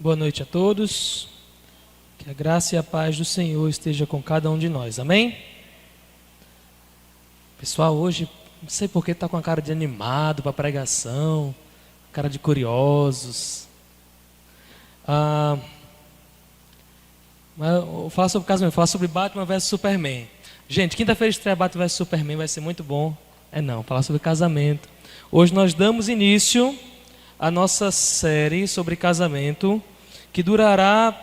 Boa noite a todos. Que a graça e a paz do Senhor esteja com cada um de nós. Amém? Pessoal, hoje, não sei por que está com a cara de animado para a pregação, cara de curiosos. Mas eu vou falar sobre casamento, vou falar sobre Batman vs Superman. Gente, quinta-feira estreia Batman vs Superman, vai ser muito bom. Falar sobre casamento. Hoje nós damos início à nossa série sobre casamento, que durará...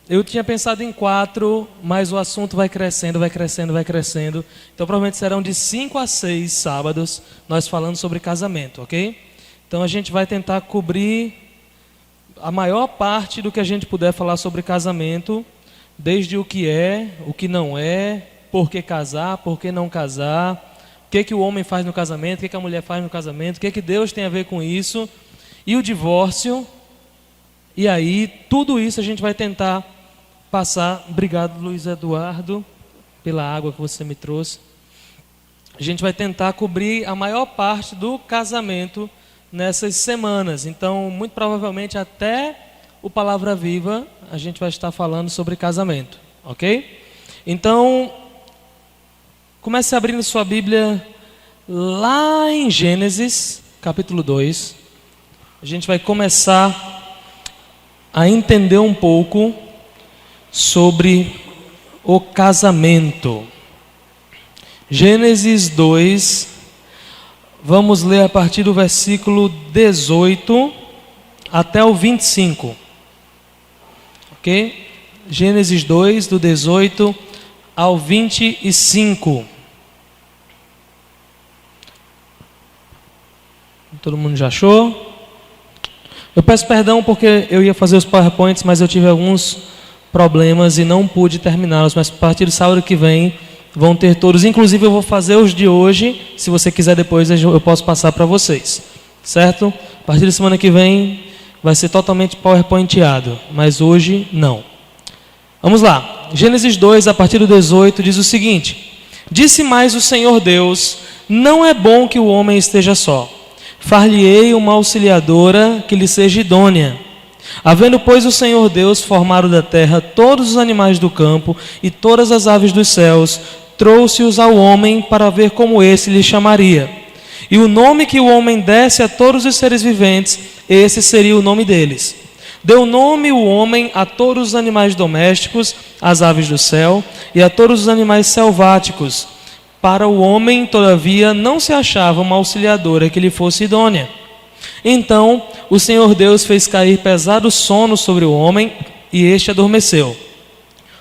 eu tinha pensado em 4, mas o assunto vai crescendo. Então provavelmente serão de 5 a 6 sábados nós falando sobre casamento, ok? Então a gente vai tentar cobrir a maior parte do que a gente puder falar sobre casamento, desde o que é, o que não é, por que casar, por que não casar, o que o homem faz no casamento, o que a mulher faz no casamento, o que Deus tem a ver com isso, e o divórcio. E aí, tudo isso a gente vai tentar passar. Obrigado, Luiz Eduardo, pela água que você me trouxe. A gente vai tentar cobrir a maior parte do casamento nessas semanas. Então, muito provavelmente, até o Palavra Viva, a gente vai estar falando sobre casamento, ok? Então, comece abrindo sua Bíblia lá em Gênesis, capítulo 2. A gente vai começar a entender um pouco sobre o casamento. Gênesis 2, vamos ler a partir do versículo 18 até o 25. Ok? Gênesis 2, do 18 ao 25. Todo mundo já achou? Eu peço perdão porque eu ia fazer os PowerPoints, mas eu tive alguns problemas e não pude terminá-los. Mas a partir do sábado que vem vão ter todos. Inclusive eu vou fazer os de hoje. Se você quiser depois eu posso passar para vocês. Certo? A partir da semana que vem vai ser totalmente PowerPointeado. Mas hoje não. Vamos lá. Gênesis 2, a partir do 18, diz o seguinte: Disse mais o Senhor Deus: Não é bom que o homem esteja só. Far-lhe-ei uma auxiliadora que lhe seja idônea. Havendo, pois, o Senhor Deus formado da terra todos os animais do campo e todas as aves dos céus, trouxe-os ao homem para ver como esse lhe chamaria. E o nome que o homem desse a todos os seres viventes, esse seria o nome deles. Deu nome o homem a todos os animais domésticos, às aves do céu e a todos os animais selváticos. Para o homem, todavia, não se achava uma auxiliadora que lhe fosse idônea. Então o Senhor Deus fez cair pesado sono sobre o homem, e este adormeceu.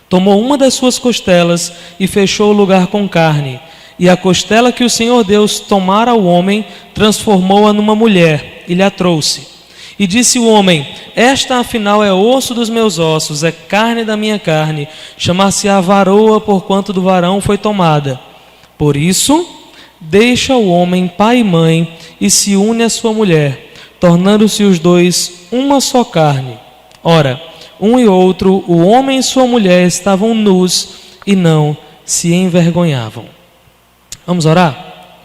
Tomou uma das suas costelas e fechou o lugar com carne. E a costela que o Senhor Deus tomara ao homem, transformou-a numa mulher, e lhe a trouxe. E disse o homem: Esta afinal é osso dos meus ossos, é carne da minha carne. Chamar-se-á varoa, porquanto do varão foi tomada. Por isso, deixa o homem pai e mãe e se une à sua mulher, tornando-se os dois uma só carne. Ora, um e outro, o homem e sua mulher, estavam nus e não se envergonhavam. Vamos orar?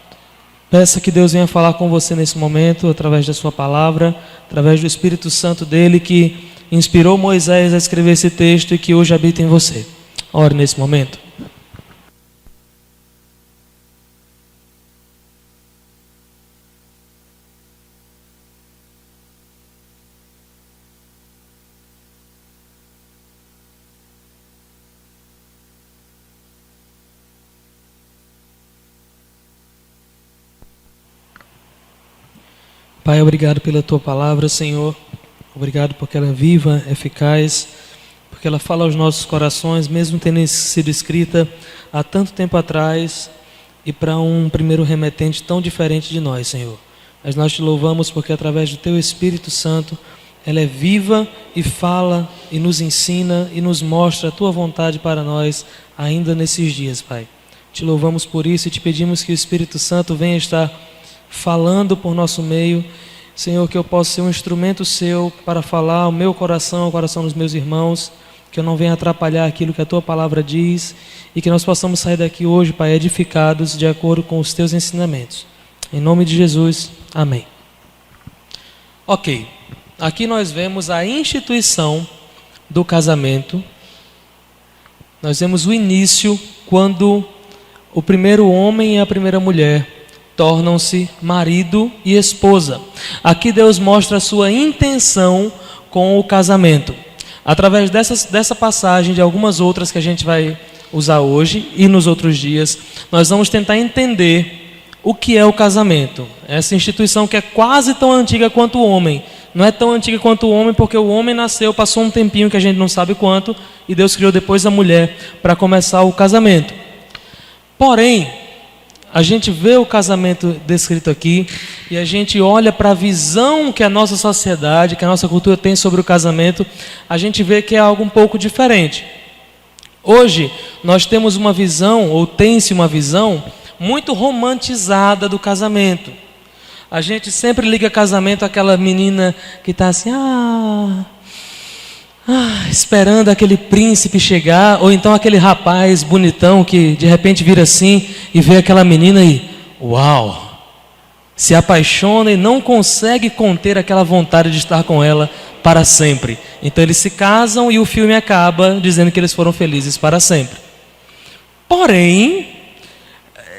Peça que Deus venha falar com você nesse momento, através da sua palavra, através do Espírito Santo dele, que inspirou Moisés a escrever esse texto e que hoje habita em você. Ore nesse momento. Pai, obrigado pela Tua palavra, Senhor. Obrigado porque ela é viva, eficaz, porque ela fala aos nossos corações, mesmo tendo sido escrita há tanto tempo atrás e para um primeiro remetente tão diferente de nós, Senhor. Mas nós Te louvamos porque através do Teu Espírito Santo, ela é viva e fala e nos ensina e nos mostra a Tua vontade para nós ainda nesses dias, Pai. Te louvamos por isso e Te pedimos que o Espírito Santo venha estar falando por nosso meio, Senhor, que eu possa ser um instrumento Seu para falar ao meu coração, ao coração dos meus irmãos, que eu não venha atrapalhar aquilo que a Tua palavra diz e que nós possamos sair daqui hoje, Pai, edificados de acordo com os Teus ensinamentos. Em nome de Jesus, amém. Ok. Aqui nós vemos a instituição do casamento. Nós vemos o início quando o primeiro homem e a primeira mulher tornam-se marido e esposa. Aqui Deus mostra a sua intenção com o casamento. Através dessa passagem, de algumas outras que a gente vai usar hoje e nos outros dias, nós vamos tentar entender o que é o casamento. Essa instituição que é quase tão antiga quanto o homem. Não é tão antiga quanto o homem, porque o homem nasceu, passou um tempinho que a gente não sabe quanto, e Deus criou depois a mulher para começar o casamento. Porém, a gente vê o casamento descrito aqui e a gente olha para a visão que a nossa sociedade, que a nossa cultura tem sobre o casamento, a gente vê que é algo um pouco diferente. Hoje, nós temos uma visão, ou tem-se uma visão, muito romantizada do casamento. A gente sempre liga casamento àquela menina que está assim, esperando aquele príncipe chegar, ou então aquele rapaz bonitão que de repente vira assim e vê aquela menina e, uau, se apaixona e não consegue conter aquela vontade de estar com ela para sempre. Então eles se casam e o filme acaba dizendo que eles foram felizes para sempre. Porém,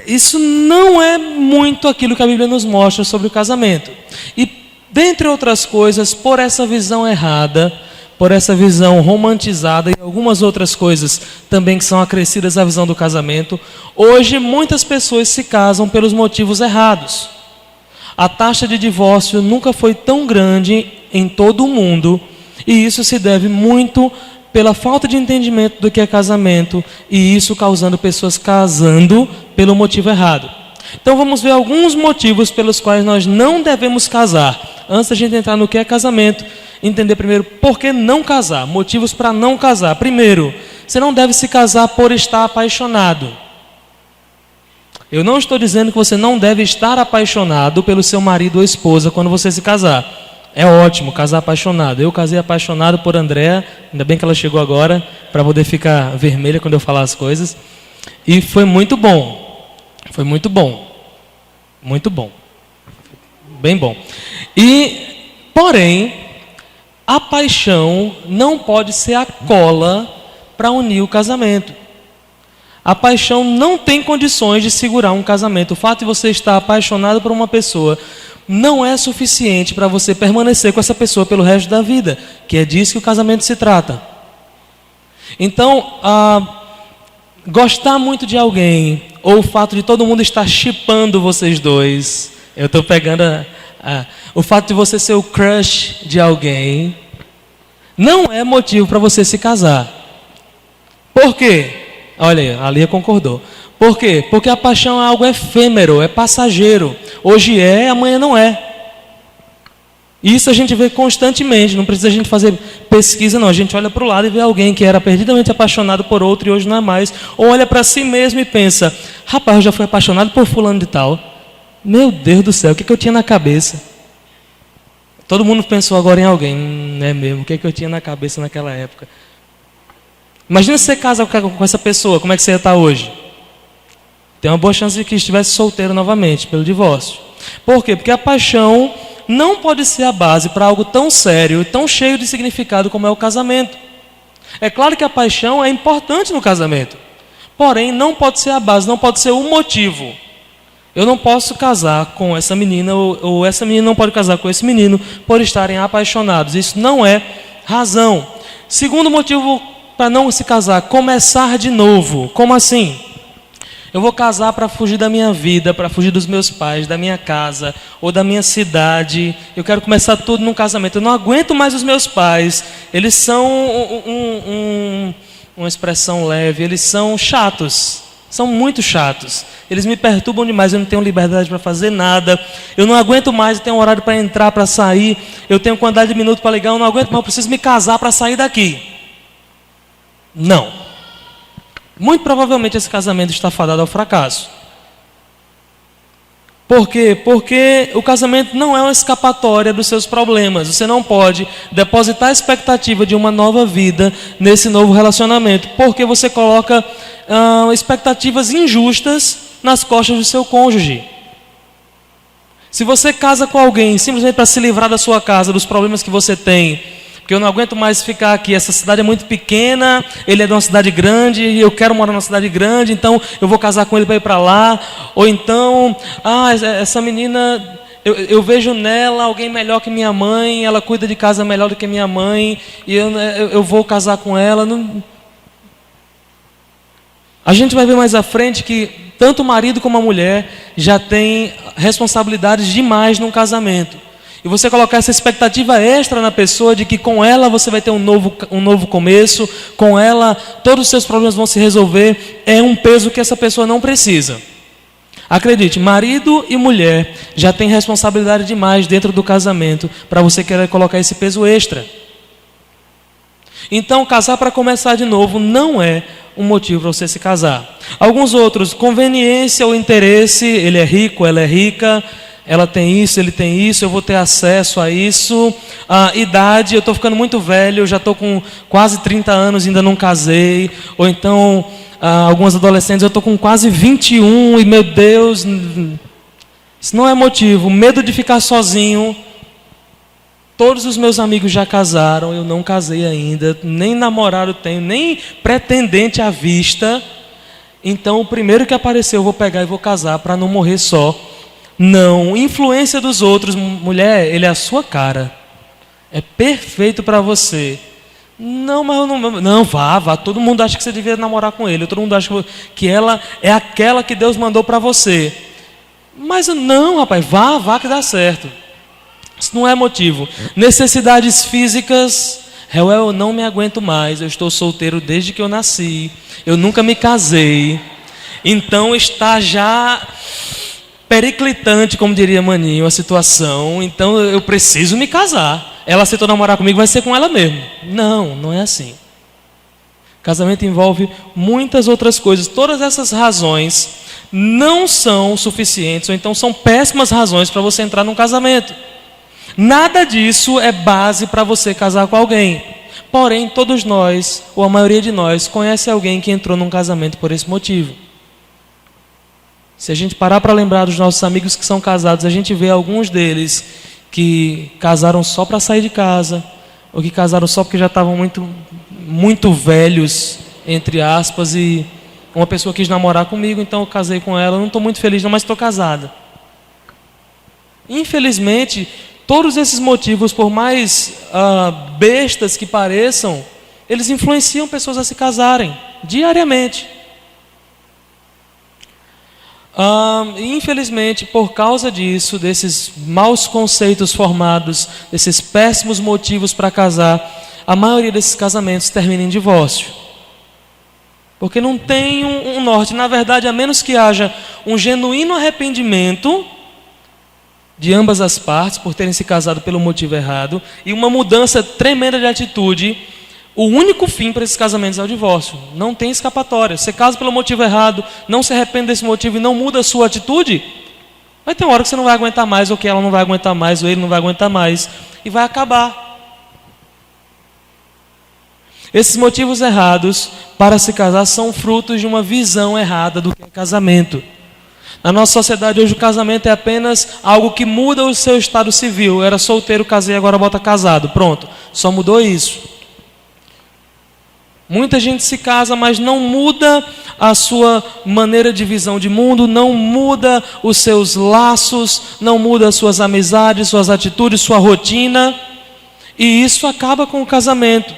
isso não é muito aquilo que a Bíblia nos mostra sobre o casamento. E, dentre outras coisas, por essa visão errada, por essa visão romantizada e algumas outras coisas também que são acrescidas à visão do casamento, hoje muitas pessoas se casam pelos motivos errados. A taxa de divórcio nunca foi tão grande em todo o mundo, e isso se deve muito pela falta de entendimento do que é casamento, e isso causando pessoas casando pelo motivo errado. Então vamos ver alguns motivos pelos quais nós não devemos casar. Antes da gente entrar no que é casamento, entender primeiro por que não casar, motivos para não casar. Primeiro, você não deve se casar por estar apaixonado. Eu não estou dizendo que você não deve estar apaixonado pelo seu marido ou esposa quando você se casar. É ótimo casar apaixonado. Eu casei apaixonado por Andréa, ainda bem que ela chegou agora, para poder ficar vermelha quando eu falar as coisas. E foi muito bom. Foi muito bom. Muito bom. Bem bom. Porém, a paixão não pode ser a cola para unir o casamento. A paixão não tem condições de segurar um casamento. O fato de você estar apaixonado por uma pessoa não é suficiente para você permanecer com essa pessoa pelo resto da vida, que é disso que o casamento se trata. Então, gostar muito de alguém, ou o fato de todo mundo estar shippando vocês dois, eu estou pegando o fato de você ser o crush de alguém, não é motivo para você se casar. Por quê? Olha aí, a Lia concordou. Por quê? Porque a paixão é algo efêmero, é passageiro. Hoje é, amanhã não é. Isso a gente vê constantemente, não precisa a gente fazer pesquisa não. A gente olha para o lado e vê alguém que era perdidamente apaixonado por outro e hoje não é mais. Ou olha para si mesmo e pensa, rapaz, eu já fui apaixonado por fulano de tal. Meu Deus do céu, o que eu tinha na cabeça? Todo mundo pensou agora em alguém, não é mesmo? O que eu tinha na cabeça naquela época? Imagina se você casa com essa pessoa, como é que você ia estar hoje? Tem uma boa chance de que estivesse solteiro novamente, pelo divórcio. Por quê? Porque a paixão não pode ser a base para algo tão sério e tão cheio de significado como é o casamento. É claro que a paixão é importante no casamento, porém não pode ser a base, não pode ser o motivo. Eu não posso casar com essa menina, ou essa menina não pode casar com esse menino por estarem apaixonados. Isso não é razão. Segundo motivo para não se casar, começar de novo. Como assim? Eu vou casar para fugir da minha vida, para fugir dos meus pais, da minha casa ou da minha cidade. Eu quero começar tudo num casamento. Eu não aguento mais os meus pais. Eles são uma expressão leve, eles são chatos. São muito chatos. Eles me perturbam demais, eu não tenho liberdade para fazer nada. Eu não aguento mais, eu tenho um horário para entrar, para sair. Eu tenho quantidade de minutos para ligar, eu não aguento mais, eu preciso me casar para sair daqui. Não. Muito provavelmente esse casamento está fadado ao fracasso. Por quê? Porque o casamento não é uma escapatória dos seus problemas. Você não pode depositar a expectativa de uma nova vida nesse novo relacionamento, porque você coloca expectativas injustas nas costas do seu cônjuge. Se você casa com alguém simplesmente para se livrar da sua casa, dos problemas que você tem, porque eu não aguento mais ficar aqui, essa cidade é muito pequena, ele é de uma cidade grande e eu quero morar numa cidade grande, então eu vou casar com ele para ir para lá. Ou então, essa menina, eu vejo nela alguém melhor que minha mãe, ela cuida de casa melhor do que minha mãe, e eu vou casar com ela. Não... A gente vai ver mais à frente que tanto o marido como a mulher já têm responsabilidades demais num casamento. E você colocar essa expectativa extra na pessoa de que com ela você vai ter um novo começo, com ela todos os seus problemas vão se resolver, é um peso que essa pessoa não precisa. Acredite, marido e mulher já têm responsabilidade demais dentro do casamento para você querer colocar esse peso extra. Então, casar para começar de novo não é um motivo para você se casar. Alguns outros, conveniência ou interesse, ele é rico, ela é rica, ela tem isso, ele tem isso, eu vou ter acesso a isso. Idade, eu estou ficando muito velho, eu já estou com quase 30 anos e ainda não casei. Ou então, alguns adolescentes, eu estou com quase 21 e meu Deus, isso não é motivo. Medo de ficar sozinho. Todos os meus amigos já casaram, eu não casei ainda, nem namorado tenho, nem pretendente à vista. Então o primeiro que aparecer eu vou pegar e vou casar para não morrer só. Não, influência dos outros. Mulher, ele é a sua cara, é perfeito para você. Não, mas eu não, vá, todo mundo acha que você devia namorar com ele, todo mundo acha que ela é aquela que Deus mandou para você. Mas não, rapaz, vá que dá certo. Isso não é motivo. Necessidades físicas. Eu não me aguento mais. Eu estou solteiro desde que eu nasci. Eu nunca me casei. Então está já periclitante, como diria Maninho, a situação. Então eu preciso me casar. Ela aceitou namorar comigo, vai ser com ela mesmo. Não é assim. Casamento envolve muitas outras coisas. Todas essas razões não são suficientes, ou então são péssimas razões para você entrar num casamento. Nada disso é base para você casar com alguém. Porém, todos nós, ou a maioria de nós, conhece alguém que entrou num casamento por esse motivo. Se a gente parar para lembrar dos nossos amigos que são casados, a gente vê alguns deles que casaram só para sair de casa, ou que casaram só porque já estavam muito velhos, entre aspas, e uma pessoa quis namorar comigo, então eu casei com ela. Eu não estou muito feliz não, mas estou casada. Infelizmente, todos esses motivos, por mais bestas que pareçam, eles influenciam pessoas a se casarem diariamente. Infelizmente, por causa disso, desses maus conceitos formados, desses péssimos motivos para casar, a maioria desses casamentos termina em divórcio. Porque não tem um norte. Na verdade, a menos que haja um genuíno arrependimento de ambas as partes por terem se casado pelo motivo errado e uma mudança tremenda de atitude, o único fim para esses casamentos é o divórcio. Não tem escapatória. Você casa pelo motivo errado, não se arrepende desse motivo e não muda a sua atitude, vai ter uma hora que você não vai aguentar mais, ou que ela não vai aguentar mais, ou ele não vai aguentar mais, e vai acabar. Esses motivos errados para se casar são frutos de uma visão errada do que é casamento. Na nossa sociedade hoje o casamento é apenas algo que muda o seu estado civil. Eu era solteiro, casei, agora bota casado. Pronto, só mudou isso. Muita gente se casa, mas não muda a sua maneira de visão de mundo, não muda os seus laços, não muda as suas amizades, suas atitudes, sua rotina. E isso acaba com o casamento.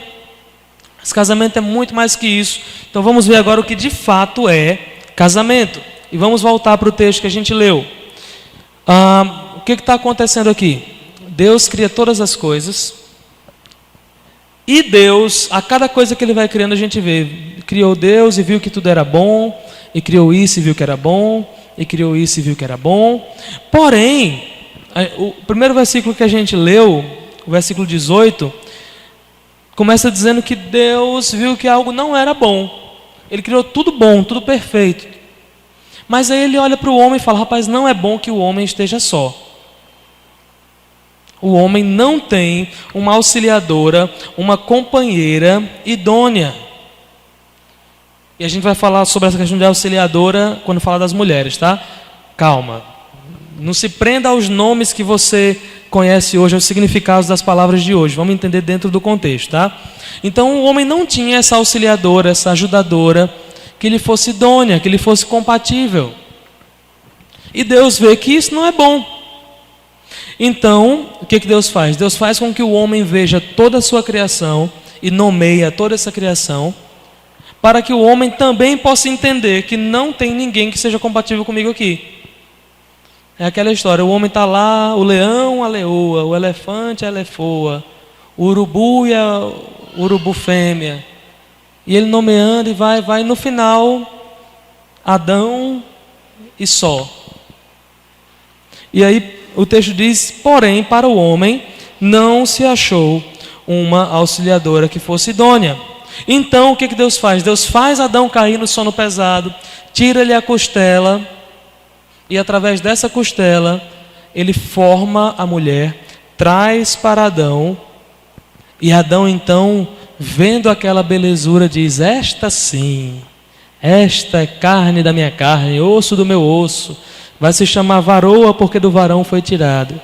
Esse casamento é muito mais que isso. Então vamos ver agora o que de fato é casamento. E vamos voltar para o texto que a gente leu. O que está acontecendo aqui? Deus cria todas as coisas. E Deus, a cada coisa que Ele vai criando, a gente vê. Criou Deus e viu que tudo era bom. E criou isso e viu que era bom. E criou isso e viu que era bom. Porém, o primeiro versículo que a gente leu, o versículo 18, começa dizendo que Deus viu que algo não era bom. Ele criou tudo bom, tudo perfeito. Mas aí ele olha para o homem e fala: rapaz, não é bom que o homem esteja só. O homem não tem uma auxiliadora, uma companheira idônea. E a gente vai falar sobre essa questão de auxiliadora quando falar das mulheres, tá? Calma. Não se prenda aos nomes que você conhece hoje, aos significados das palavras de hoje. Vamos entender dentro do contexto, tá? Então o homem não tinha essa auxiliadora, essa ajudadora, que lhe fosse idônea, que lhe fosse compatível. E Deus vê que isso não é bom. Então, o que Deus faz? Deus faz com que o homem veja toda a sua criação e nomeia toda essa criação, para que o homem também possa entender que não tem ninguém que seja compatível comigo aqui. É aquela história, o homem está lá, o leão, a leoa, o elefante, a elefoa, o urubu e a urubu fêmea. E ele nomeando e vai, no final, Adão e só. E aí o texto diz, porém, para o homem não se achou uma auxiliadora que fosse idônea. Então o que Deus faz? Deus faz Adão cair no sono pesado, tira-lhe a costela, e através dessa costela, ele forma a mulher, traz para Adão, e Adão então, vendo aquela belezura, diz, esta sim, esta é carne da minha carne, osso do meu osso, vai se chamar varoa porque do varão foi tirado.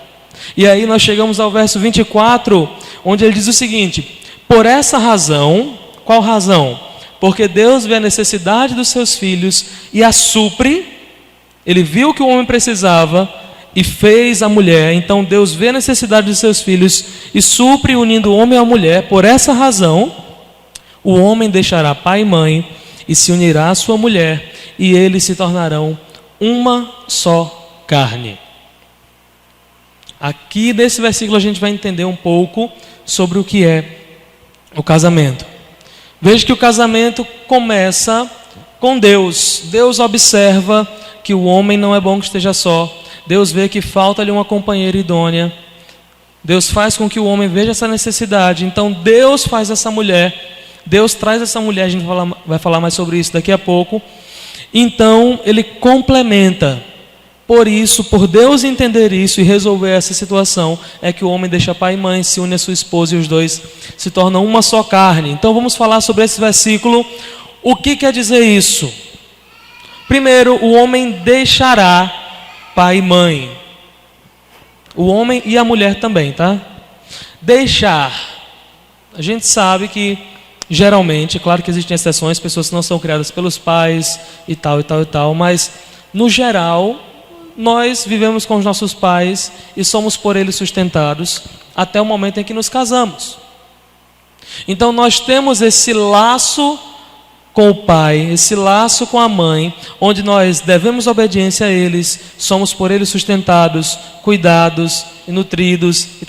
E aí nós chegamos ao verso 24, onde ele diz o seguinte, por essa razão, qual razão? Porque Deus vê a necessidade dos seus filhos e a supre. Ele viu que o homem precisava e fez a mulher. Então Deus vê a necessidade de seus filhos e supre, unindo o homem à mulher. Por essa razão, o homem deixará pai e mãe e se unirá à sua mulher, e eles se tornarão uma só carne. Aqui nesse versículo a gente vai entender um pouco sobre o que é o casamento. Veja que o casamento começa com Deus. Deus observa que o homem não é bom que esteja só. Deus vê que falta-lhe uma companheira idônea. Deus faz com que o homem veja essa necessidade. Então Deus faz essa mulher. Deus traz essa mulher. A gente vai falar mais sobre isso daqui a pouco. Então ele complementa. Por isso, por Deus entender isso e resolver essa situação, é que o homem deixa pai e mãe, se une a sua esposa e os dois se tornam uma só carne. Então vamos falar sobre esse versículo. O que quer dizer isso? Primeiro, o homem deixará pai e mãe. O homem e a mulher também, tá? Deixar. A gente sabe que, geralmente, claro que existem exceções, pessoas que não são criadas pelos pais e tal, mas, no geral, nós vivemos com os nossos pais e somos por eles sustentados até o momento em que nos casamos. Então, nós temos esse laço com o pai, esse laço com a mãe, onde nós devemos obediência a eles, somos por eles sustentados, cuidados e nutridos, e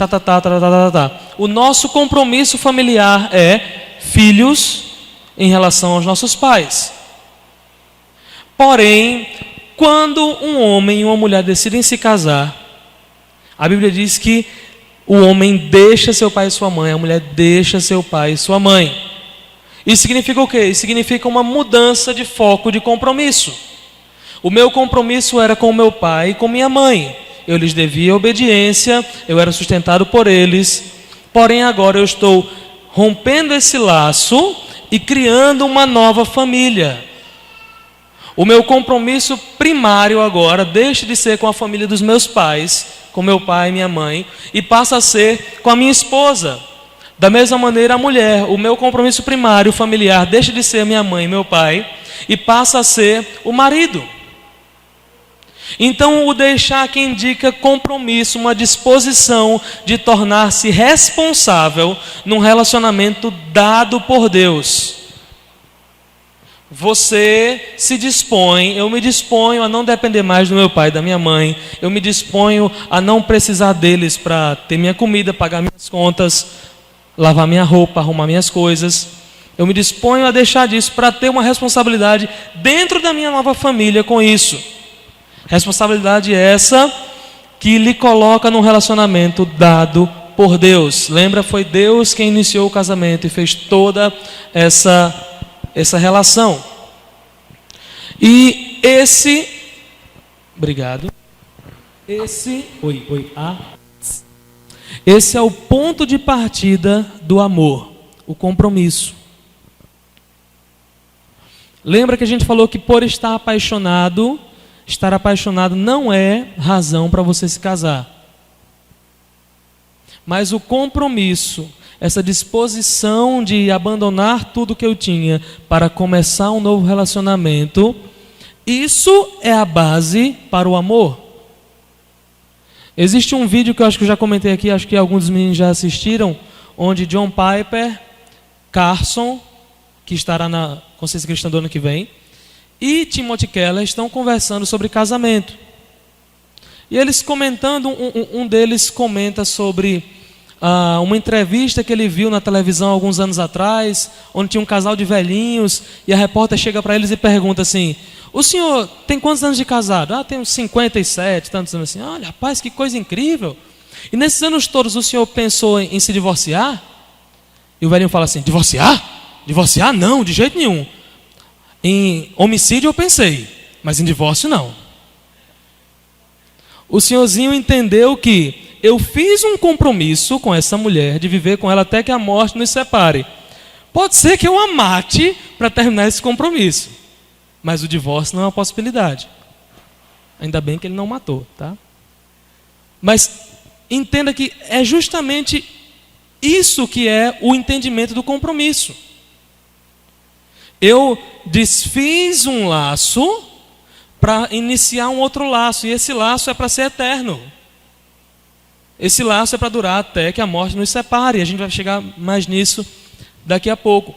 O nosso compromisso familiar é filhos em relação aos nossos pais. Porém, quando um homem e uma mulher decidem se casar, a Bíblia diz que o homem deixa seu pai e sua mãe, a mulher deixa seu pai e sua mãe. Isso significa o quê? Isso significa uma mudança de foco de compromisso. O meu compromisso era com meu pai e com minha mãe. Eu lhes devia obediência, eu era sustentado por eles. Porém agora eu estou rompendo esse laço e criando uma nova família. O meu compromisso primário agora deixa de ser com a família dos meus pais, com meu pai e minha mãe, e passa a ser com a minha esposa. Da mesma maneira, a mulher, o meu compromisso primário familiar deixa de ser minha mãe e meu pai e passa a ser o marido. Então, o deixar aqui indica compromisso, uma disposição de tornar-se responsável num relacionamento dado por Deus. Você se dispõe, eu me disponho a não depender mais do meu pai e da minha mãe, eu me disponho a não precisar deles para ter minha comida, pagar minhas contas, lavar minha roupa, arrumar minhas coisas. Eu me disponho a deixar disso para ter uma responsabilidade dentro da minha nova família com isso. Responsabilidade essa que lhe coloca num relacionamento dado por Deus. Lembra, foi Deus quem iniciou o casamento e fez toda essa relação. E esse é o ponto de partida do amor, o compromisso. Lembra que a gente falou que por estar apaixonado, estar apaixonado não é razão para você se casar. Mas o compromisso, essa disposição de abandonar tudo que eu tinha para começar um novo relacionamento, isso é a base para o amor. Existe um vídeo que eu acho que eu já comentei aqui, acho que alguns dos meninos já assistiram, onde John Piper, Carson, que estará na Consciência Cristã do ano que vem, e Timothy Keller estão conversando sobre casamento. E eles comentando, um deles comenta sobre uma entrevista que ele viu na televisão alguns anos atrás, onde tinha um casal de velhinhos, e a repórter chega para eles e pergunta assim: o senhor tem quantos anos de casado? Ah, tem uns 57, tantos anos assim. Olha, rapaz, que coisa incrível. E nesses anos todos o senhor pensou em se divorciar? E o velhinho fala assim: divorciar? Divorciar não, de jeito nenhum. Em homicídio eu pensei, mas em divórcio não. O senhorzinho entendeu que eu fiz um compromisso com essa mulher de viver com ela até que a morte nos separe. Pode ser que eu a mate para terminar esse compromisso, mas o divórcio não é uma possibilidade. Ainda bem que ele não matou, tá? Mas entenda que é justamente isso que é o entendimento do compromisso. Eu desfiz um laço para iniciar um outro laço, e esse laço é para ser eterno. Esse laço é para durar até que a morte nos separe. A gente vai chegar mais nisso daqui a pouco.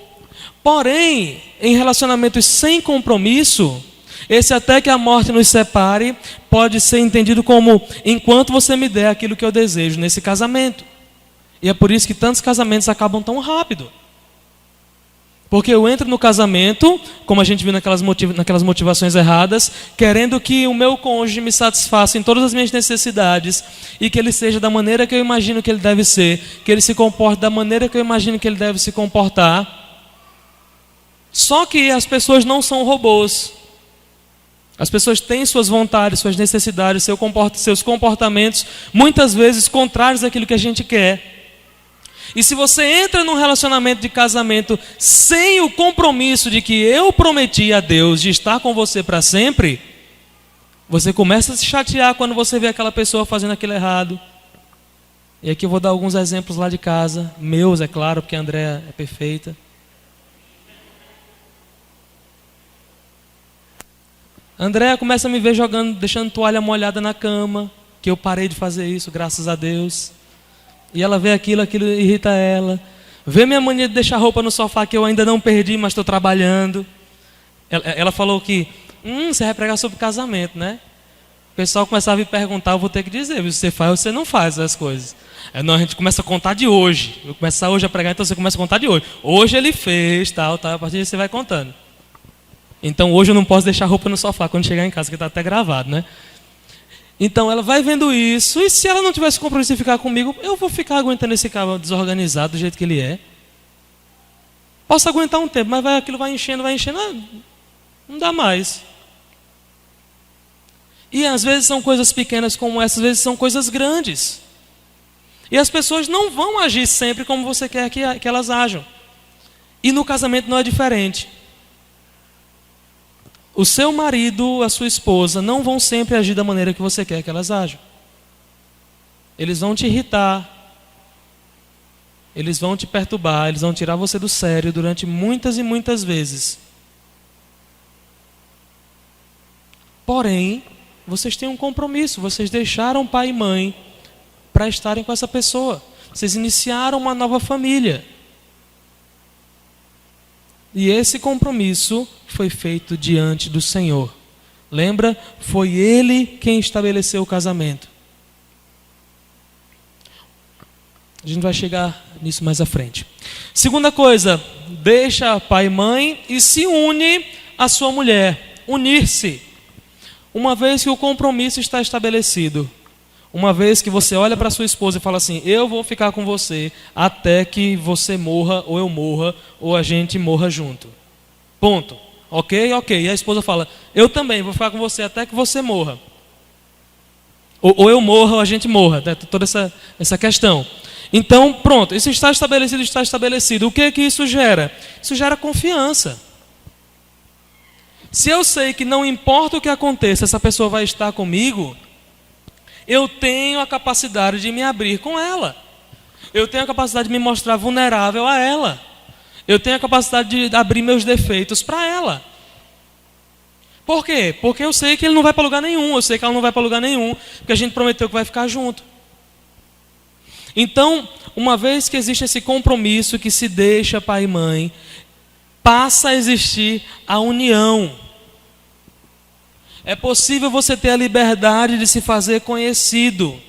Porém, em relacionamentos sem compromisso, esse até que a morte nos separe pode ser entendido como: enquanto você me der aquilo que eu desejo nesse casamento. E é por isso que tantos casamentos acabam tão rápido. Porque eu entro no casamento, como a gente viu naquelas motivações erradas, querendo que o meu cônjuge me satisfaça em todas as minhas necessidades, e que ele seja da maneira que eu imagino que ele deve ser, que ele se comporte da maneira que eu imagino que ele deve se comportar. Só que as pessoas não são robôs. As pessoas têm suas vontades, suas necessidades, seus comportamentos, muitas vezes contrários àquilo que a gente quer. E se você entra num relacionamento de casamento sem o compromisso de que eu prometi a Deus de estar com você para sempre, você começa a se chatear quando você vê aquela pessoa fazendo aquilo errado. E aqui eu vou dar alguns exemplos lá de casa, meus, é claro, porque a Andréa é perfeita. A Andréa começa a me ver jogando, deixando toalha molhada na cama, que eu parei de fazer isso, graças a Deus. E ela vê aquilo irrita ela. Vê minha mania de deixar roupa no sofá que eu ainda não perdi, mas estou trabalhando. Ela falou que, você vai pregar sobre casamento, né? O pessoal começava a me perguntar, eu vou ter que dizer, você faz ou você não faz as coisas. Não, a gente começa a contar de hoje. Eu começar hoje a pregar, então você começa a contar de hoje. Hoje ele fez, tal, a partir disso você vai contando. Então hoje eu não posso deixar roupa no sofá quando chegar em casa, que está até gravado, né? Então ela vai vendo isso, e se ela não tivesse compromisso em ficar comigo, eu vou ficar aguentando esse cara desorganizado do jeito que ele é. Posso aguentar um tempo, mas aquilo vai enchendo, não dá mais. E às vezes são coisas pequenas como essas, às vezes são coisas grandes. E as pessoas não vão agir sempre como você quer que elas ajam. E no casamento não é diferente. O seu marido, a sua esposa, não vão sempre agir da maneira que você quer que elas ajam. Eles vão te irritar. Eles vão te perturbar. Eles vão tirar você do sério durante muitas e muitas vezes. Porém, vocês têm um compromisso. Vocês deixaram pai e mãe para estarem com essa pessoa. Vocês iniciaram uma nova família. E esse compromisso foi feito diante do Senhor. Lembra? Foi Ele quem estabeleceu o casamento. A gente vai chegar nisso mais à frente. Segunda coisa, deixa pai e mãe e se une à sua mulher. Unir-se. Uma vez que o compromisso está estabelecido. Uma vez que você olha para sua esposa e fala assim: eu vou ficar com você até que você morra, ou eu morra, ou a gente morra junto. Ponto. Ok? E a esposa fala: eu também vou ficar com você até que você morra. Ou eu morra, ou a gente morra. Né? Toda essa questão. Então, pronto. Isso está estabelecido. O que é que isso gera? Isso gera confiança. Se eu sei que não importa o que aconteça, essa pessoa vai estar comigo, eu tenho a capacidade de me abrir com ela. Eu tenho a capacidade de me mostrar vulnerável a ela. Eu tenho a capacidade de abrir meus defeitos para ela. Por quê? Porque eu sei que ele não vai para lugar nenhum, eu sei que ela não vai para lugar nenhum, porque a gente prometeu que vai ficar junto. Então, uma vez que existe esse compromisso que se deixa pai e mãe, passa a existir a união. É possível você ter a liberdade de se fazer conhecido.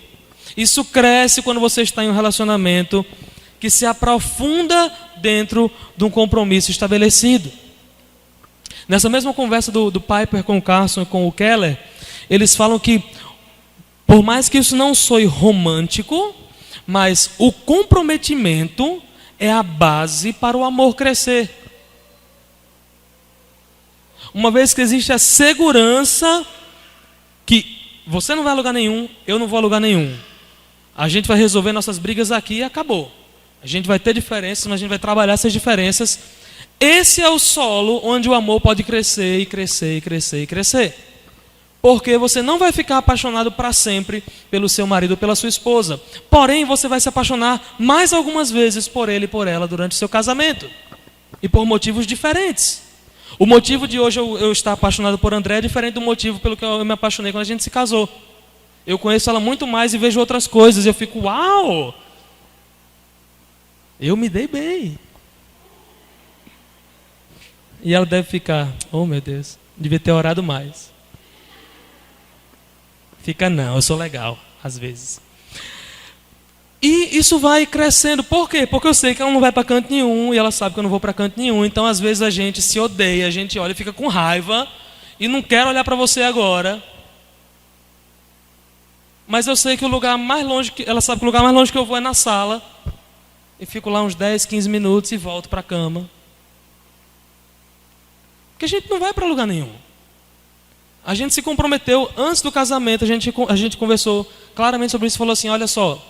Isso cresce quando você está em um relacionamento que se aprofunda dentro de um compromisso estabelecido. Nessa mesma conversa do Piper com o Carson e com o Keller, eles falam que, por mais que isso não soe romântico, mas o comprometimento é a base para o amor crescer. Uma vez que existe a segurança que você não vai a lugar nenhum, eu não vou a lugar nenhum. A gente vai resolver nossas brigas aqui e acabou. A gente vai ter diferenças, mas a gente vai trabalhar essas diferenças. Esse é o solo onde o amor pode crescer e crescer e crescer e crescer. Porque você não vai ficar apaixonado para sempre pelo seu marido ou pela sua esposa. Porém, você vai se apaixonar mais algumas vezes por ele e por ela durante o seu casamento. E por motivos diferentes. O motivo de hoje eu estar apaixonado por André é diferente do motivo pelo que eu me apaixonei quando a gente se casou. Eu conheço ela muito mais e vejo outras coisas. E eu fico, uau! Eu me dei bem. E ela deve ficar, oh meu Deus, devia ter orado mais. Fica não, eu sou legal, às vezes. E isso vai crescendo, por quê? Porque eu sei que ela não vai para canto nenhum e ela sabe que eu não vou para canto nenhum. Então às vezes a gente se odeia, a gente olha e fica com raiva e não quer olhar para você agora. Mas eu sei que o lugar mais longe, ela sabe que o lugar mais longe que eu vou é na sala. E fico lá uns 10, 15 minutos e volto para a cama. Porque a gente não vai para lugar nenhum. A gente se comprometeu antes do casamento, a gente conversou claramente sobre isso, falou assim, olha só,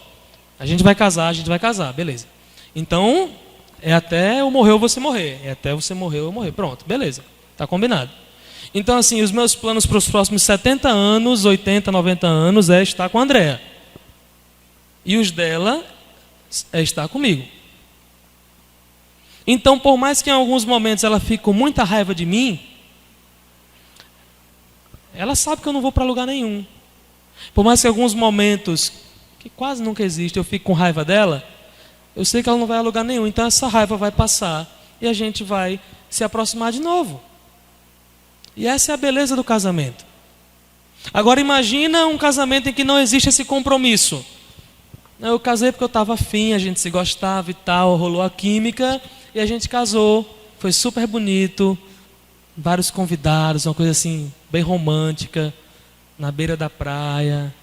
a gente vai casar, beleza. Então, é até eu morrer ou você morrer, é até você morrer ou eu morrer, pronto, beleza, está combinado. Então assim, os meus planos para os próximos 70 anos, 80, 90 anos é estar com a Andréa. E os dela é estar comigo. Então, por mais que em alguns momentos ela fique com muita raiva de mim, ela sabe que eu não vou para lugar nenhum. Por mais que em alguns momentos, que quase nunca existe, eu fico com raiva dela, eu sei que ela não vai a lugar nenhum. Então essa raiva vai passar e a gente vai se aproximar de novo. E essa é a beleza do casamento. Agora imagina um casamento em que não existe esse compromisso. Eu casei porque eu estava afim, a gente se gostava e tal, rolou a química e a gente casou. Foi super bonito, vários convidados, uma coisa assim, bem romântica, na beira da praia.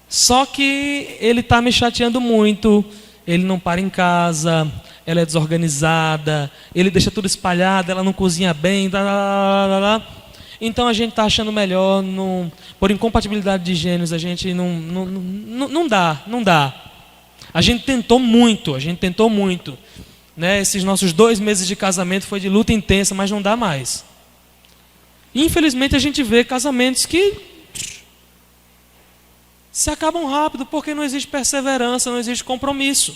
Só que ele está me chateando muito, ele não para em casa, ela é desorganizada, ele deixa tudo espalhado, ela não cozinha bem, Então a gente está achando melhor, por incompatibilidade de gênios, a gente não dá. A gente tentou muito, né? Esses nossos 2 meses de casamento foi de luta intensa, mas não dá mais. Infelizmente a gente vê casamentos que se acabam rápido, porque não existe perseverança, não existe compromisso.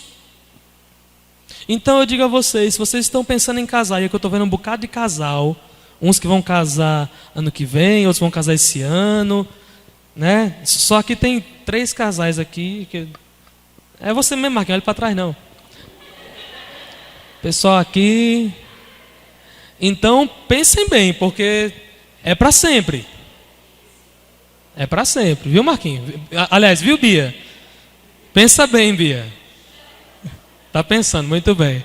Então eu digo a vocês, se vocês estão pensando em casar, e é que eu estou vendo um bocado de casal, uns que vão casar ano que vem, outros vão casar esse ano, né? Só que tem 3 casais aqui, que... é você mesmo, Marquinhos, olha para trás não. Pessoal aqui, então pensem bem, porque é para sempre. É para sempre, viu, Marquinhos? Aliás, viu, Bia? Pensa bem, Bia. Tá pensando, muito bem.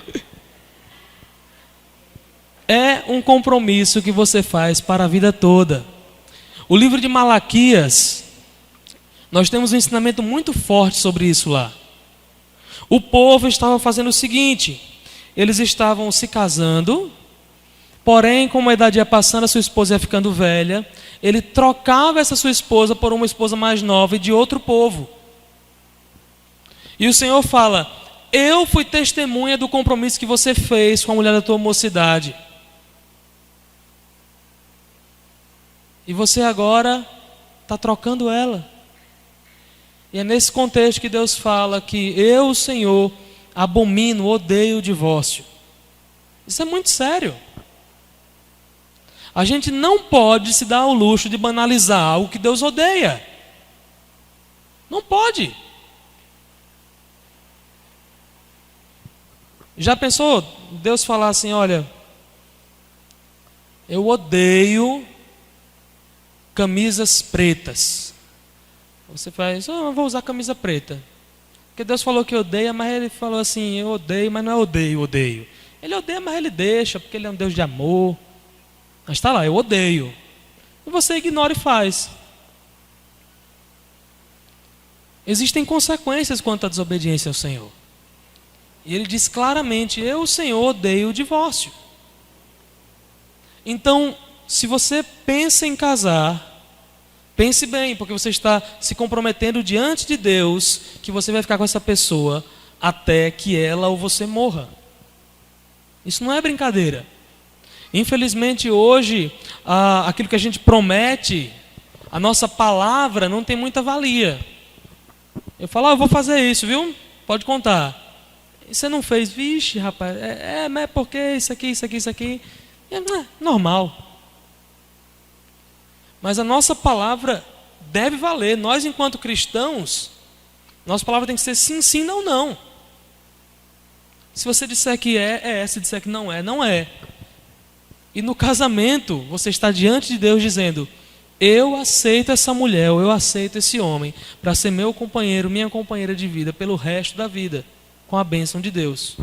É um compromisso que você faz para a vida toda. O livro de Malaquias, nós temos um ensinamento muito forte sobre isso lá. O povo estava fazendo o seguinte: eles estavam se casando, porém, como a idade ia passando, a sua esposa ia ficando velha, ele trocava essa sua esposa por uma esposa mais nova e de outro povo. E o Senhor fala: eu fui testemunha do compromisso que você fez com a mulher da tua mocidade. E você agora está trocando ela. E é nesse contexto que Deus fala que eu, o Senhor, abomino, odeio o divórcio. Isso é muito sério. A gente não pode se dar ao luxo de banalizar algo que Deus odeia. Não pode. Já pensou Deus falar assim, olha, eu odeio camisas pretas. Você faz, eu vou usar camisa preta. Porque Deus falou que odeia, mas ele falou assim, eu odeio, mas não é odeio. Ele odeia, mas ele deixa, porque ele é um Deus de amor. Mas está lá, eu odeio. E você ignora e faz. Existem consequências quanto à desobediência ao Senhor. E ele diz claramente, eu, o Senhor, odeio o divórcio. Então, se você pensa em casar, pense bem, porque você está se comprometendo diante de Deus que você vai ficar com essa pessoa até que ela ou você morra. Isso não é brincadeira. Infelizmente hoje, aquilo que a gente promete, a nossa palavra não tem muita valia. Eu falo, eu vou fazer isso, viu? Pode contar. E você não fez, vixe, rapaz, mas é porque isso aqui. Normal. Mas a nossa palavra deve valer. Nós, enquanto cristãos, nossa palavra tem que ser sim, sim, não, não. Se você disser que é. Se disser que não é, não é. E no casamento, você está diante de Deus dizendo, eu aceito essa mulher, ou eu aceito esse homem, para ser meu companheiro, minha companheira de vida, pelo resto da vida, com a bênção de Deus.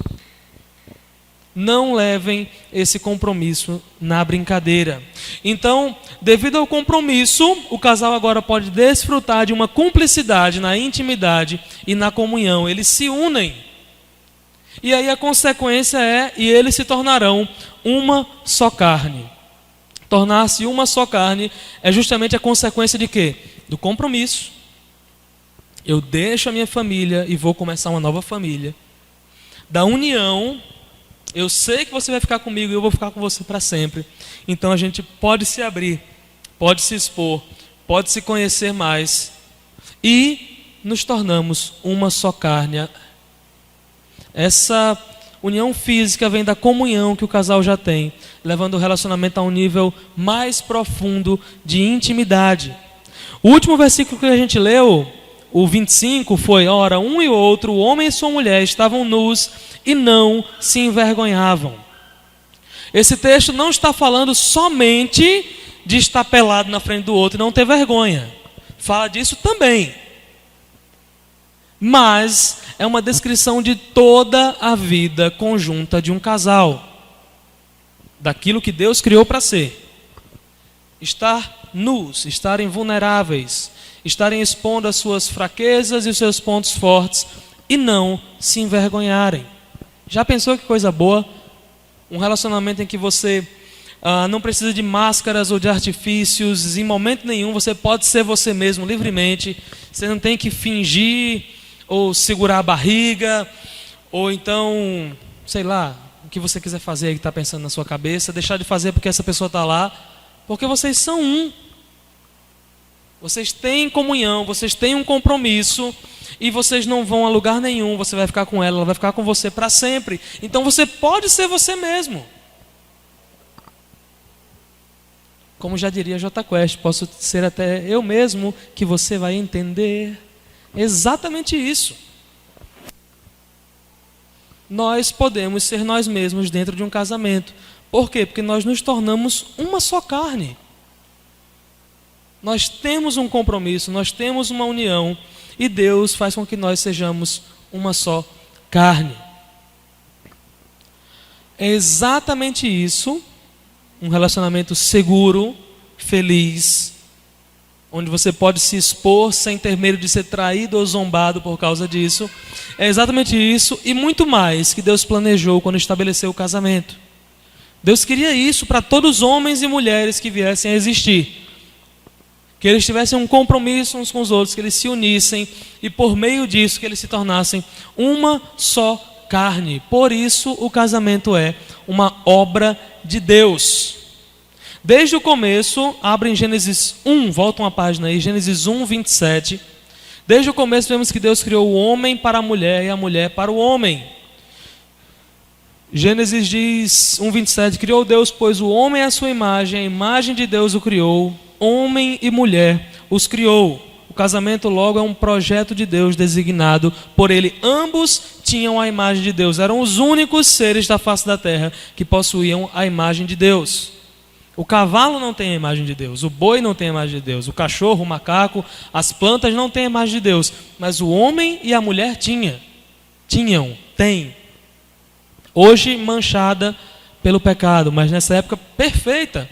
Não levem esse compromisso na brincadeira. Então, devido ao compromisso, o casal agora pode desfrutar de uma cumplicidade na intimidade e na comunhão. Eles se unem. E aí a consequência e eles se tornarão uma só carne. Tornar-se uma só carne é justamente a consequência de quê? Do compromisso. Eu deixo a minha família e vou começar uma nova família. Da união, eu sei que você vai ficar comigo e eu vou ficar com você para sempre. Então a gente pode se abrir, pode se expor, pode se conhecer mais e nos tornamos uma só carne. Essa união física vem da comunhão que o casal já tem, levando o relacionamento a um nível mais profundo de intimidade. O último versículo que a gente leu, o 25, foi, ora, um e outro, o homem e sua mulher, estavam nus e não se envergonhavam. Esse texto não está falando somente de estar pelado na frente do outro e não ter vergonha. Fala disso também. Mas é uma descrição de toda a vida conjunta de um casal. Daquilo que Deus criou para ser. Estar nus, estarem vulneráveis, estarem expondo as suas fraquezas e os seus pontos fortes e não se envergonharem. Já pensou que coisa boa? Um relacionamento em que você não precisa de máscaras ou de artifícios, em momento nenhum você pode ser você mesmo livremente, você não tem que fingir ou segurar a barriga, ou então, sei lá, o que você quiser fazer aí que está pensando na sua cabeça, deixar de fazer porque essa pessoa está lá, porque vocês são um. Vocês têm comunhão, vocês têm um compromisso e vocês não vão a lugar nenhum, você vai ficar com ela vai ficar com você para sempre. Então você pode ser você mesmo. Como já diria J Quest, posso ser até eu mesmo que você vai entender. Exatamente isso. Nós podemos ser nós mesmos dentro de um casamento. Por quê? Porque nós nos tornamos uma só carne. Nós temos um compromisso, nós temos uma união e Deus faz com que nós sejamos uma só carne. É exatamente isso, um relacionamento seguro, feliz, onde você pode se expor sem ter medo de ser traído ou zombado por causa disso. É exatamente isso e muito mais que Deus planejou quando estabeleceu o casamento. Deus queria isso para todos os homens e mulheres que viessem a existir. Que eles tivessem um compromisso uns com os outros, que eles se unissem e por meio disso que eles se tornassem uma só carne. Por isso o casamento é uma obra de Deus. Desde o começo, abre em Gênesis 1, volta uma página aí, Gênesis 1, 27. Desde o começo vemos que Deus criou o homem para a mulher e a mulher para o homem. Gênesis diz 1:27, criou Deus, pois o homem é a sua imagem, a imagem de Deus o criou, homem e mulher os criou. O casamento logo é um projeto de Deus designado por ele. Ambos tinham a imagem de Deus, eram os únicos seres da face da terra que possuíam a imagem de Deus. O cavalo não tem a imagem de Deus, o boi não tem a imagem de Deus, o cachorro, o macaco, as plantas não têm a imagem de Deus, mas o homem e a mulher têm. Hoje manchada pelo pecado, mas nessa época perfeita.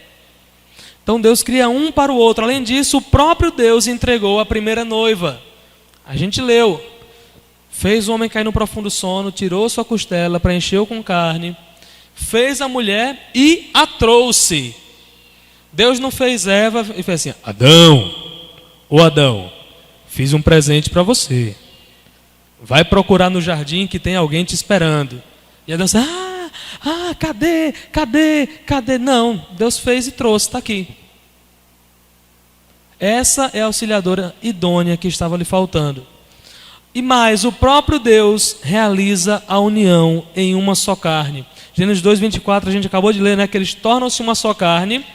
Então Deus cria um para o outro. Além disso, o próprio Deus entregou a primeira noiva. A gente leu. Fez o homem cair no profundo sono, tirou sua costela, preencheu com carne, fez a mulher e a trouxe. Deus não fez Eva e fez assim: Adão, fiz um presente para você. Vai procurar no jardim que tem alguém te esperando. E Adão disse: cadê? Não, Deus fez e trouxe, está aqui. Essa é a auxiliadora idônea que estava lhe faltando. E mais, o próprio Deus realiza a união em uma só carne. Gênesis 2:24, a gente acabou de ler, né, que eles tornam-se uma só carne.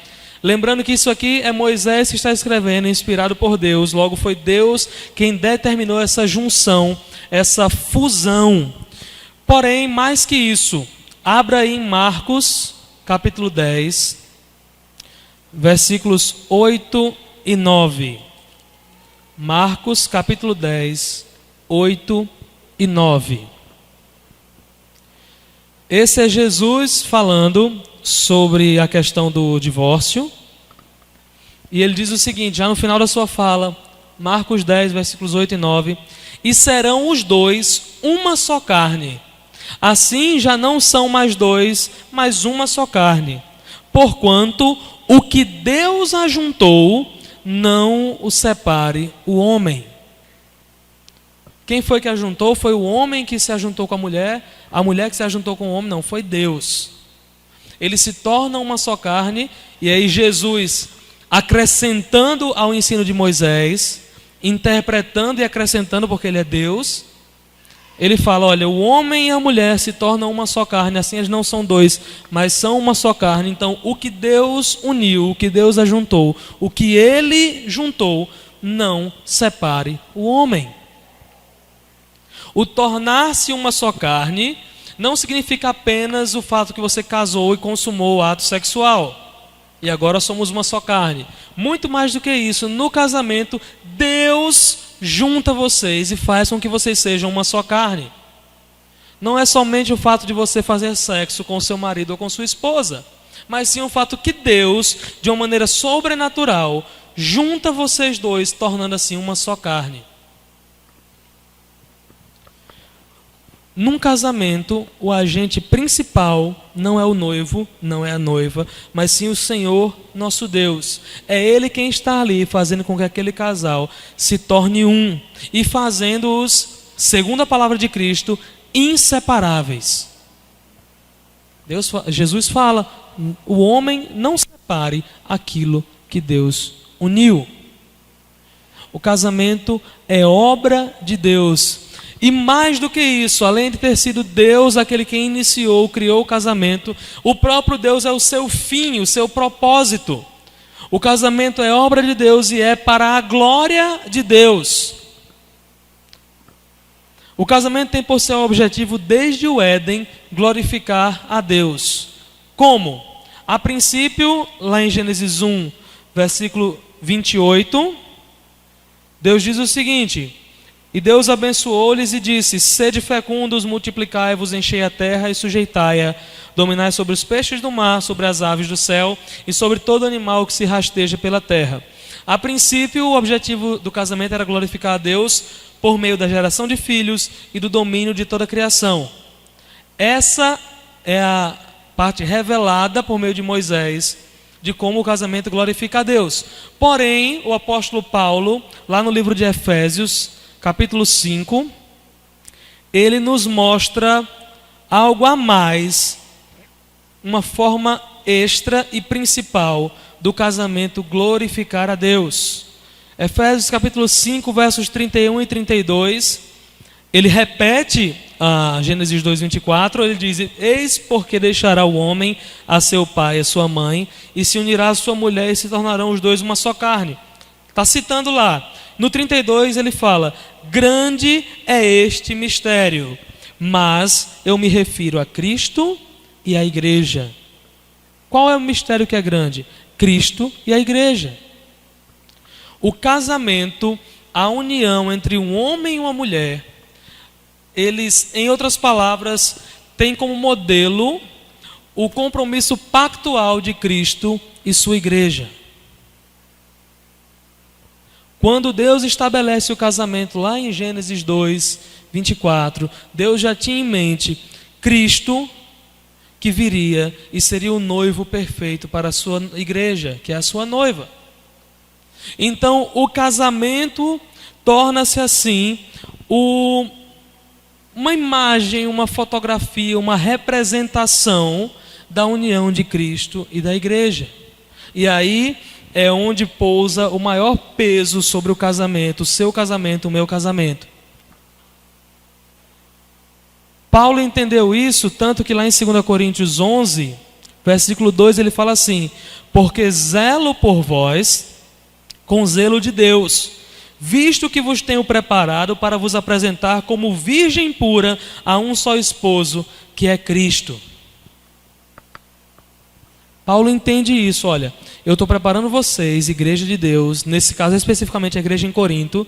Lembrando que isso aqui é Moisés que está escrevendo, inspirado por Deus. Logo foi Deus quem determinou essa junção, essa fusão. Porém, mais que isso, abra aí em Marcos, capítulo 10, versículos 8 e 9. Marcos, capítulo 10, 8 e 9. Esse é Jesus falando sobre a questão do divórcio. E ele diz o seguinte, já no final da sua fala, Marcos 10, versículos 8 e 9. E serão os dois uma só carne. Assim já não são mais dois, mas uma só carne. Porquanto o que Deus ajuntou, não o separe o homem. Quem foi que ajuntou? Foi o homem que se ajuntou com a mulher que se ajuntou com o homem, não, foi Deus. Eles se tornam uma só carne, e aí Jesus, acrescentando ao ensino de Moisés, interpretando e acrescentando, porque ele é Deus, ele fala, olha, o homem e a mulher se tornam uma só carne, assim eles não são dois, mas são uma só carne. Então, o que Deus uniu, o que Deus ajuntou, o que ele juntou, não separe o homem. O tornar-se uma só carne não significa apenas o fato que você casou e consumou o ato sexual. E agora somos uma só carne. Muito mais do que isso, no casamento, Deus junta vocês e faz com que vocês sejam uma só carne. Não é somente o fato de você fazer sexo com seu marido ou com sua esposa, mas sim o fato que Deus, de uma maneira sobrenatural, junta vocês dois, tornando assim uma só carne. Num casamento, o agente principal não é o noivo, não é a noiva, mas sim o Senhor nosso Deus. É Ele quem está ali fazendo com que aquele casal se torne um e fazendo-os, segundo a palavra de Cristo, inseparáveis. Jesus fala, o homem não separe aquilo que Deus uniu. O casamento é obra de Deus. E mais do que isso, além de ter sido Deus aquele que iniciou, criou o casamento, o próprio Deus é o seu fim, o seu propósito. O casamento é obra de Deus e é para a glória de Deus. O casamento tem por seu objetivo, desde o Éden, glorificar a Deus. Como? A princípio, lá em Gênesis 1, versículo 28, Deus diz o seguinte: e Deus abençoou-lhes e disse, sede fecundos, multiplicai-vos, enchei a terra e sujeitai-a, dominai sobre os peixes do mar, sobre as aves do céu e sobre todo animal que se rasteja pela terra. A princípio, o objetivo do casamento era glorificar a Deus por meio da geração de filhos e do domínio de toda a criação. Essa é a parte revelada por meio de Moisés, de como o casamento glorifica a Deus. Porém, o apóstolo Paulo, lá no livro de Efésios, capítulo 5, ele nos mostra algo a mais, uma forma extra e principal, do casamento glorificar a Deus. Efésios capítulo 5, versos 31 e 32, ele repete Gênesis 2, 24, ele diz: eis porque deixará o homem a seu pai e a sua mãe, e se unirá a sua mulher, e se tornarão os dois uma só carne. Está citando lá. No 32 ele fala: grande é este mistério, mas eu me refiro a Cristo e à igreja. Qual é o mistério que é grande? Cristo e a igreja. O casamento, a união entre um homem e uma mulher, eles, em outras palavras, têm como modelo o compromisso pactual de Cristo e sua igreja. Quando Deus estabelece o casamento lá em Gênesis 2, 24, Deus já tinha em mente Cristo, que viria e seria o noivo perfeito para a sua igreja, que é a sua noiva. Então, o casamento torna-se assim uma imagem, uma fotografia, uma representação da união de Cristo e da igreja. E aí é onde pousa o maior peso sobre o casamento, o seu casamento, o meu casamento. Paulo entendeu isso, tanto que lá em 2 Coríntios 11, versículo 2, ele fala assim: porque zelo por vós com zelo de Deus, visto que vos tenho preparado para vos apresentar como virgem pura a um só esposo, que é Cristo. Paulo entende isso, olha, eu estou preparando vocês, igreja de Deus, nesse caso especificamente a igreja em Corinto,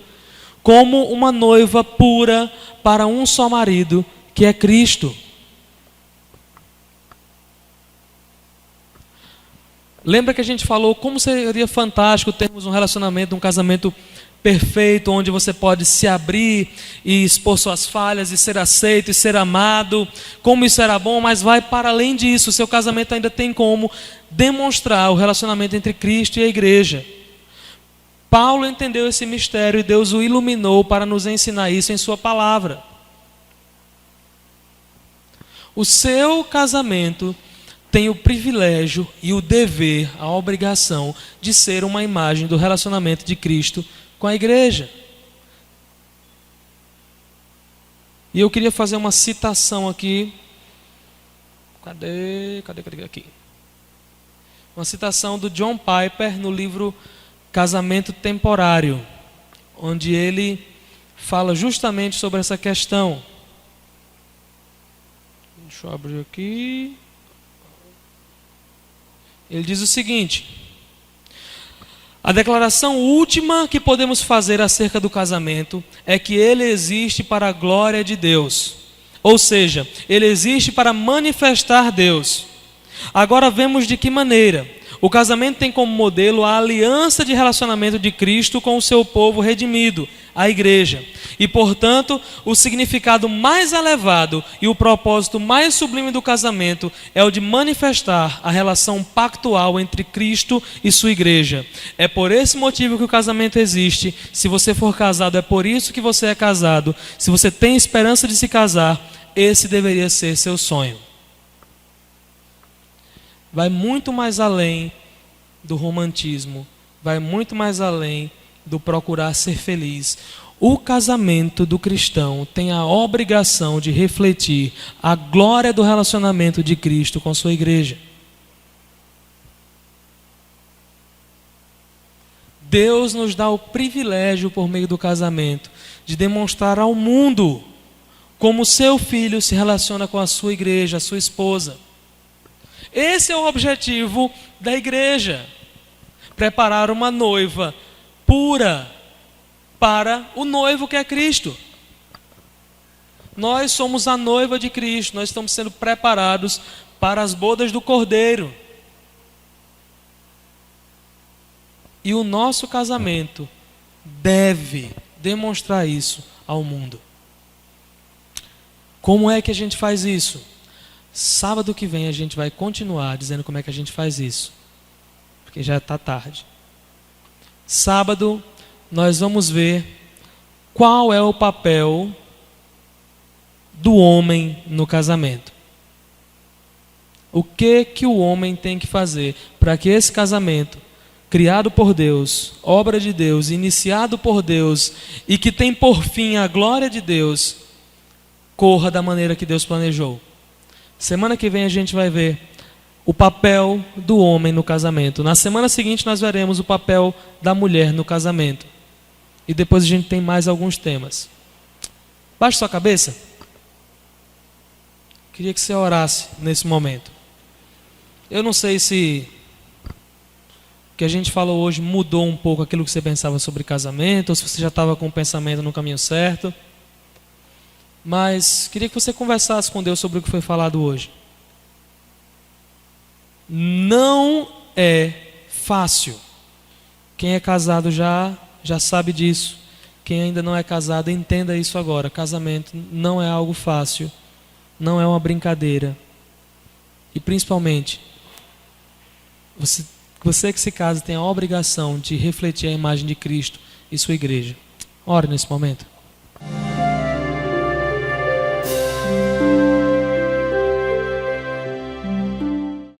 como uma noiva pura para um só marido, que é Cristo. Lembra que a gente falou como seria fantástico termos um relacionamento, um casamento perfeito, onde você pode se abrir e expor suas falhas e ser aceito e ser amado, como isso era bom, mas vai para além disso. O seu casamento ainda tem como demonstrar o relacionamento entre Cristo e a igreja. Paulo entendeu esse mistério e Deus o iluminou para nos ensinar isso em sua palavra. O seu casamento tem o privilégio e o dever, a obrigação de ser uma imagem do relacionamento de Cristo com a igreja. E eu queria fazer uma citação aqui. Cadê aqui? Uma citação do John Piper no livro Casamento Temporário, onde ele fala justamente sobre essa questão. Deixa eu abrir aqui. Ele diz o seguinte: a declaração última que podemos fazer acerca do casamento é que ele existe para a glória de Deus. Ou seja, ele existe para manifestar Deus. Agora vemos de que maneira. O casamento tem como modelo a aliança de relacionamento de Cristo com o seu povo redimido, a igreja. E, portanto, o significado mais elevado e o propósito mais sublime do casamento é o de manifestar a relação pactual entre Cristo e sua igreja. É por esse motivo que o casamento existe. Se você for casado, é por isso que você é casado. Se você tem esperança de se casar, esse deveria ser seu sonho. Vai muito mais além do romantismo, vai muito mais além do procurar ser feliz. O casamento do cristão tem a obrigação de refletir a glória do relacionamento de Cristo com sua igreja. Deus nos dá o privilégio, por meio do casamento, de demonstrar ao mundo como seu filho se relaciona com a sua igreja, a sua esposa. Esse é o objetivo da igreja: preparar uma noiva pura para o noivo que é Cristo. Nós somos a noiva de Cristo, nós estamos sendo preparados para as bodas do Cordeiro. E o nosso casamento deve demonstrar isso ao mundo. Como é que a gente faz isso? Sábado que vem a gente vai continuar dizendo como é que a gente faz isso, porque já está tarde. Sábado nós vamos ver qual é o papel do homem no casamento. O que o homem tem que fazer para que esse casamento, criado por Deus, obra de Deus, iniciado por Deus e que tem por fim a glória de Deus, corra da maneira que Deus planejou. Semana que vem a gente vai ver o papel do homem no casamento. Na semana seguinte nós veremos o papel da mulher no casamento. E depois a gente tem mais alguns temas. Baixe sua cabeça. Queria que você orasse nesse momento. Eu não sei se o que a gente falou hoje mudou um pouco aquilo que você pensava sobre casamento, ou se você já estava com o pensamento no caminho certo. Mas queria que você conversasse com Deus sobre o que foi falado hoje. Não é fácil. Quem é casado já sabe disso. Quem ainda não é casado, entenda isso agora. Casamento não é algo fácil. Não é uma brincadeira. E principalmente, você que se casa tem a obrigação de refletir a imagem de Cristo e sua igreja. Ore nesse momento.